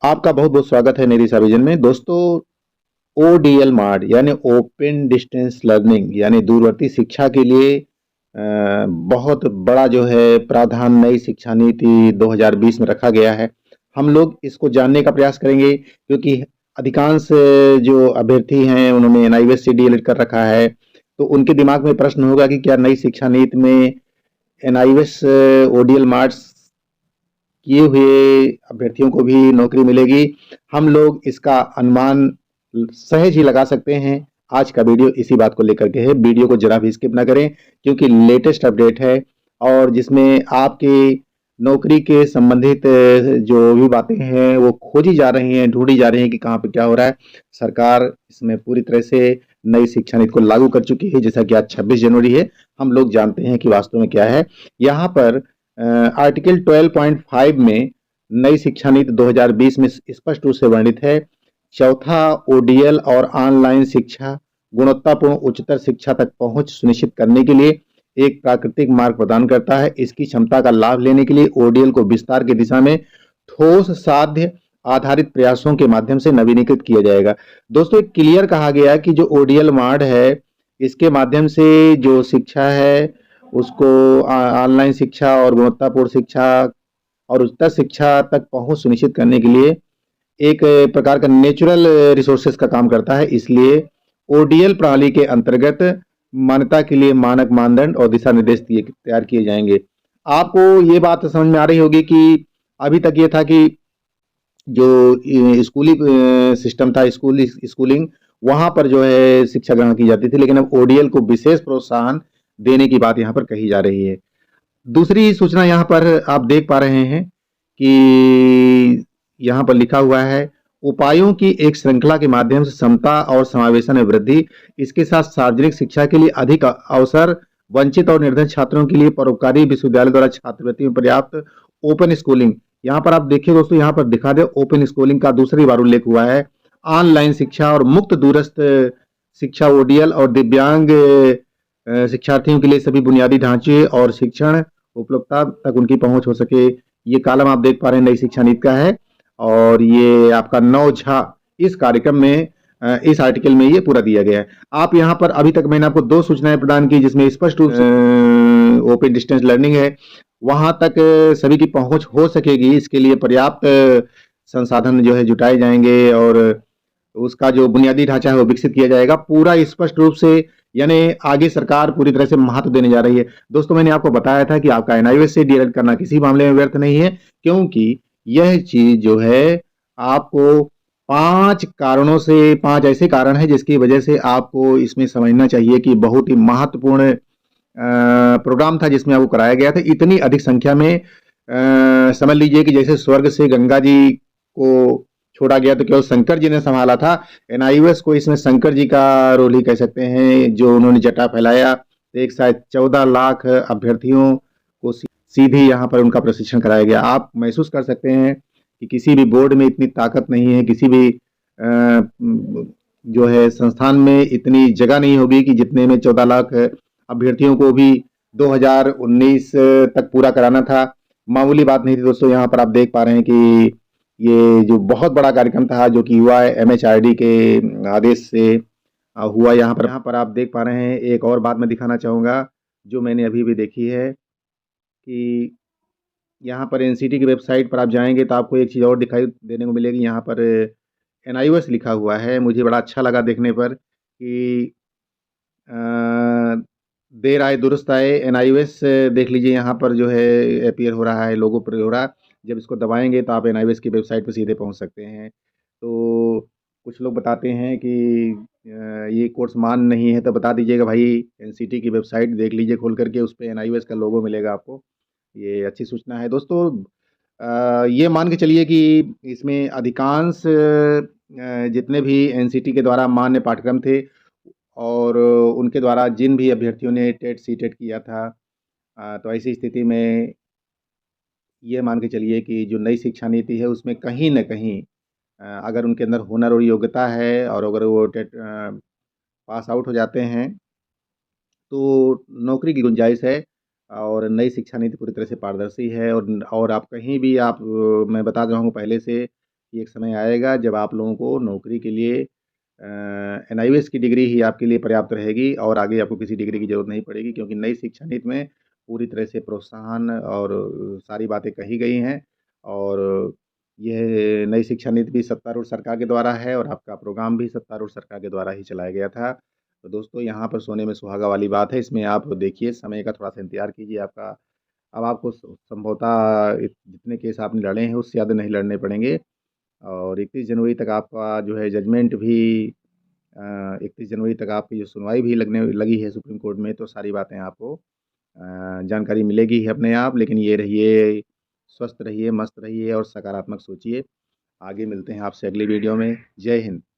आपका बहुत बहुत स्वागत है मेरी विजन में। दोस्तों, ओडीएल मार्ट यानी ओपन डिस्टेंस लर्निंग यानी दूरवर्ती शिक्षा के लिए बहुत बड़ा जो है प्रावधान नई शिक्षा नीति 2020 में रखा गया है। हम लोग इसको जानने का प्रयास करेंगे क्योंकि अधिकांश जो अभ्यर्थी हैं उन्होंने एनआईवीएस से डीएलएड कर रखा है, तो उनके दिमाग में प्रश्न होगा कि क्या नई शिक्षा नीति में एनआईवीएस ओडीएल मार्ट किए हुए अभ्यर्थियों को भी नौकरी मिलेगी। हम लोग इसका अनुमान सहज ही लगा सकते हैं। आज का वीडियो इसी बात को लेकर के है। वीडियो को जरा भी स्किप ना करें क्योंकि लेटेस्ट अपडेट है और जिसमें आपके नौकरी के संबंधित जो भी बातें हैं वो खोजी जा रही हैं, ढूंढी जा रही हैं कि कहाँ पे क्या हो रहा है। सरकार इसमें पूरी तरह से नई शिक्षा नीति को लागू कर चुकी है। जैसा कि आज 26 जनवरी है, हम लोग जानते हैं कि वास्तव में क्या है। यहाँ पर आर्टिकल 12.5 में नई शिक्षा नीति 2020 में स्पष्ट रूप से वर्णित है। चौथा, ओडीएल और ऑनलाइन शिक्षा गुणवत्तापूर्ण उच्चतर शिक्षा तक पहुंच सुनिश्चित करने के लिए एक प्राकृतिक मार्ग प्रदान करता है। इसकी क्षमता का लाभ लेने के लिए ओडीएल को विस्तार की दिशा में ठोस साध्य आधारित प्रयासों के माध्यम से नवीनीकृत किया जाएगा। दोस्तों, एक क्लियर कहा गया कि जो ओडीएल मार्ग है, इसके माध्यम से जो शिक्षा है उसको ऑनलाइन शिक्षा और गुणवत्तापूर्ण शिक्षा और उच्चतर शिक्षा तक पहुंच सुनिश्चित करने के लिए एक प्रकार का नेचुरल रिसोर्सेज का काम करता है। इसलिए ओडीएल प्रणाली के अंतर्गत मान्यता के लिए मानक मानदंड और दिशा निर्देश तैयार किए जाएंगे। आपको ये बात समझ में आ रही होगी कि अभी तक ये था कि जो स्कूली सिस्टम था, स्कूलिंग वहां पर जो है शिक्षा ग्रहण की जाती थी, लेकिन अब ओडीएल को विशेष प्रोत्साहन देने की बात यहाँ पर कही जा रही है। दूसरी सूचना यहाँ पर आप देख पा रहे हैं कि यहाँ पर लिखा हुआ है, उपायों की एक श्रृंखला के माध्यम से समता और समावेशन में वृद्धि। इसके साथ सार्वजनिक शिक्षा के लिए अधिक अवसर, वंचित और निर्धन छात्रों के लिए परोपकारी विश्वविद्यालय द्वारा छात्रवृत्ति में पर्याप्त, ओपन स्कूलिंग। यहाँ पर आप देखिए दोस्तों, यहाँ पर दिखा दे ओपन स्कूलिंग का दूसरी बार उल्लेख हुआ है। ऑनलाइन शिक्षा और मुक्त दूरस्थ शिक्षा ओडीएल और दिव्यांग शिक्षार्थियों के लिए सभी बुनियादी ढांचे और शिक्षण उपलब्धता तक उनकी पहुंच हो सके। ये कॉलम आप देख पा रहे हैं नई शिक्षा नीति का है और ये आपका 9 इस कार्यक्रम में इस आर्टिकल में ये पूरा दिया गया है। आप यहाँ पर अभी तक मैंने आपको 2 सूचनाएं प्रदान की जिसमें स्पष्ट रूप से ओपन डिस्टेंस लर्निंग है, वहां तक सभी की पहुंच हो सकेगी। इसके लिए पर्याप्त संसाधन जो है जुटाए जाएंगे और उसका जो बुनियादी ढांचा है वो विकसित किया जाएगा पूरा स्पष्ट रूप से। यानी आगे सरकार पूरी तरह से महत्व देने जा रही है। दोस्तों, मैंने आपको बताया था कि आपका एनआईवीएस से डीएलएड करना किसी मामले में व्यर्थ नहीं है, क्योंकि यह चीज जो है आपको 5 ऐसे कारण हैं जिसकी वजह से आपको इसमें समझना चाहिए कि बहुत ही महत्वपूर्ण प्रोग्राम था जिसमें आपको कराया गया था इतनी अधिक संख्या में। समझ लीजिए कि जैसे स्वर्ग से गंगा जी को छोड़ा गया तो केवल शंकर जी ने संभाला था, एनआईवीएस को इसमें शंकर जी का रोल ही कह सकते हैं, जो उन्होंने जटा फैलाया। एक शायद 14 लाख अभ्यर्थियों को सीधे यहाँ पर उनका प्रशिक्षण कराया गया। आप महसूस कर सकते हैं कि किसी भी बोर्ड में इतनी ताकत नहीं है, किसी भी जो है संस्थान में इतनी जगह नहीं होगी कि जितने में 14 लाख अभ्यर्थियों को भी 2019 तक पूरा कराना था। मामूली बात नहीं थी दोस्तों। यहाँ पर आप देख पा रहे हैं कि ये जो बहुत बड़ा कार्यक्रम था जो कि हुआ है एमएचआरडी के आदेश से हुआ। यहाँ पर आप देख पा रहे हैं। एक और बात मैं दिखाना चाहूँगा जो मैंने अभी भी देखी है कि यहाँ पर एनसीटी की वेबसाइट पर आप जाएंगे तो आपको एक चीज़ और दिखाई देने को मिलेगी। यहाँ पर एनआईओएस लिखा हुआ है। मुझे बड़ा अच्छा लगा देखने पर कि देर आए दुरुस्त आए। एनआईओएस देख लीजिए, यहाँ पर जो है अपीयर हो रहा है, लोगो पर हो रहा है। जब इसको दबाएंगे तो आप एनआईओएस की वेबसाइट पर सीधे पहुँच सकते हैं। तो कुछ लोग बताते हैं कि ये कोर्स मान नहीं है, तो बता दीजिएगा भाई एनसीटी की वेबसाइट देख लीजिए खोल करके, उस पर एनआईओएस का लोगो मिलेगा आपको। ये अच्छी सूचना है दोस्तों। ये मान के चलिए कि इसमें अधिकांश जितने भी एनसीटी के द्वारा मान्य पाठ्यक्रम थे और उनके द्वारा जिन भी अभ्यर्थियों ने टेट सीटेट किया था, तो ऐसी स्थिति में ये मान के चलिए कि जो नई शिक्षा नीति है उसमें कहीं न कहीं अगर उनके अंदर हुनर और योग्यता है और अगर वो टेट पास आउट हो जाते हैं तो नौकरी की गुंजाइश है। और नई शिक्षा नीति पूरी तरह से पारदर्शी है और आप कहीं भी मैं बता रहा हूँ पहले से कि एक समय आएगा जब आप लोगों को नौकरी के लिए एनआईओएस की डिग्री ही आपके लिए पर्याप्त रहेगी और आगे आपको किसी डिग्री की ज़रूरत नहीं पड़ेगी, क्योंकि नई शिक्षा नीति में पूरी तरह से प्रोत्साहन और सारी बातें कही गई हैं। और यह नई शिक्षा नीति भी सत्तारूढ़ सरकार के द्वारा है और आपका प्रोग्राम भी सत्तारूढ़ सरकार के द्वारा ही चलाया गया था। तो दोस्तों, यहाँ पर सोने में सुहागा वाली बात है, इसमें आप देखिए, समय का थोड़ा-सा इंतज़ार कीजिए। आपका अब आपको संभवतः जितने केस आपने लड़े हैं उससे ज़्यादा नहीं लड़ने पड़ेंगे और 31 जनवरी तक आपका जो है जजमेंट भी 31 जनवरी तक आपकी जो सुनवाई भी लगने लगी है सुप्रीम कोर्ट में, तो सारी बातें आपको जानकारी मिलेगी ही अपने आप। लेकिन ये रहिए, स्वस्थ रहिए, मस्त रहिए और सकारात्मक सोचिए। आगे मिलते हैं आपसे अगली वीडियो में। जय हिंद।